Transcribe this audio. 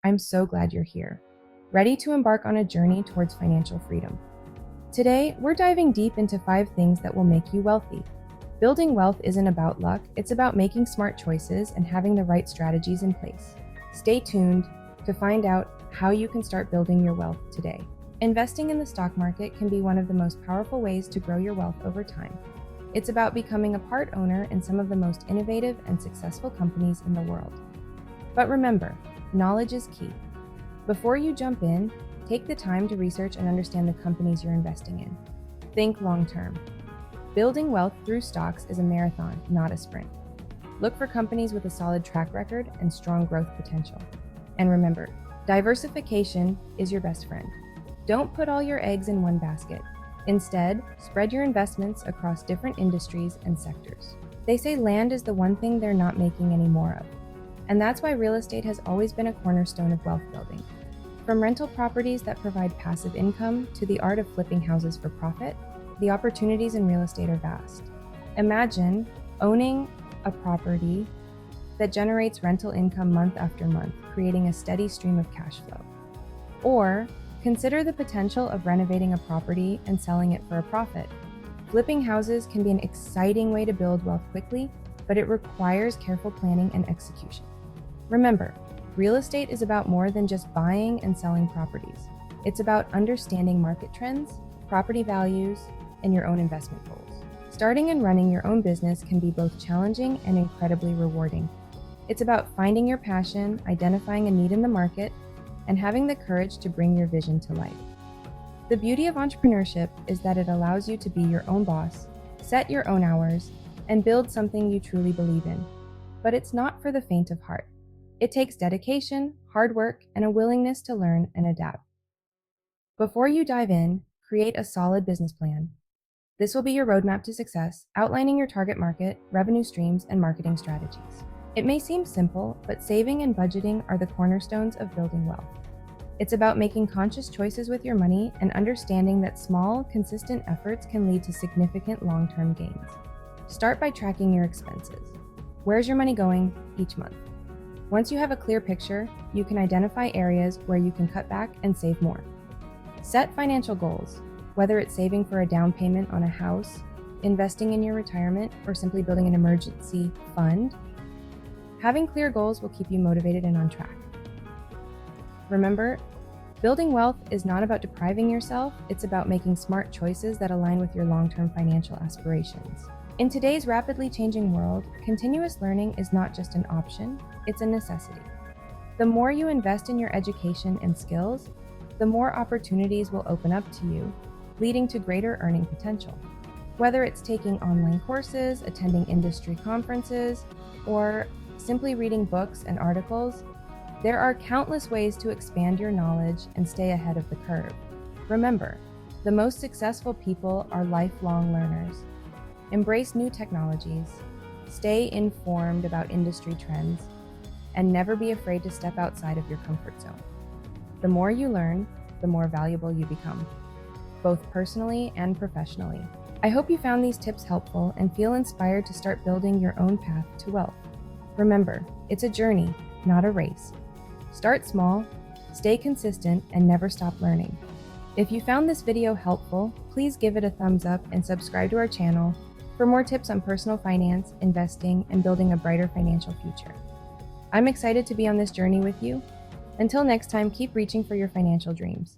I'm so glad you're here, ready to embark on a journey towards financial freedom. Today, we're diving deep into 5 things that will make you wealthy. Building wealth isn't about luck, it's about making smart choices and having the right strategies in place. Stay tuned to find out how you can start building your wealth today. Investing in the stock market can be one of the most powerful ways to grow your wealth over time. It's about becoming a part owner in some of the most innovative and successful companies in the world. But remember, knowledge is key. Before you jump in, take the time to research and understand the companies you're investing in. Think long term. Building wealth through stocks is a marathon, not a sprint. Look for companies with a solid track record and strong growth potential. And remember, diversification is your best friend. Don't put all your eggs in one basket. Instead, spread your investments across different industries and sectors. They say land is the one thing they're not making any more of. And that's why real estate has always been a cornerstone of wealth building. From rental properties that provide passive income to the art of flipping houses for profit, the opportunities in real estate are vast. Imagine owning a property that generates rental income month after month, creating a steady stream of cash flow. Or consider the potential of renovating a property and selling it for a profit. Flipping houses can be an exciting way to build wealth quickly, but it requires careful planning and execution. Remember, real estate is about more than just buying and selling properties. It's about understanding market trends, property values, and your own investment goals. Starting and running your own business can be both challenging and incredibly rewarding. It's about finding your passion, identifying a need in the market, and having the courage to bring your vision to life. The beauty of entrepreneurship is that it allows you to be your own boss, set your own hours, and build something you truly believe in. But it's not for the faint of heart. It takes dedication, hard work, and a willingness to learn and adapt. Before you dive in, create a solid business plan. This will be your roadmap to success, outlining your target market, revenue streams, and marketing strategies. It may seem simple, but saving and budgeting are the cornerstones of building wealth. It's about making conscious choices with your money and understanding that small, consistent efforts can lead to significant long-term gains. Start by tracking your expenses. Where's your money going each month? Once you have a clear picture, you can identify areas where you can cut back and save more. Set financial goals, whether it's saving for a down payment on a house, investing in your retirement, or simply building an emergency fund. Having clear goals will keep you motivated and on track. Remember, building wealth is not about depriving yourself, it's about making smart choices that align with your long-term financial aspirations. In today's rapidly changing world, continuous learning is not just an option, it's a necessity. The more you invest in your education and skills, the more opportunities will open up to you, leading to greater earning potential. Whether it's taking online courses, attending industry conferences, or simply reading books and articles, there are countless ways to expand your knowledge and stay ahead of the curve. Remember, the most successful people are lifelong learners. Embrace new technologies, stay informed about industry trends, and never be afraid to step outside of your comfort zone. The more you learn, the more valuable you become, both personally and professionally. I hope you found these tips helpful and feel inspired to start building your own path to wealth. Remember, it's a journey, not a race. Start small, stay consistent, and never stop learning. If you found this video helpful, please give it a thumbs up and subscribe to our channel for more tips on personal finance, investing, and building a brighter financial future. I'm excited to be on this journey with you. Until next time, keep reaching for your financial dreams.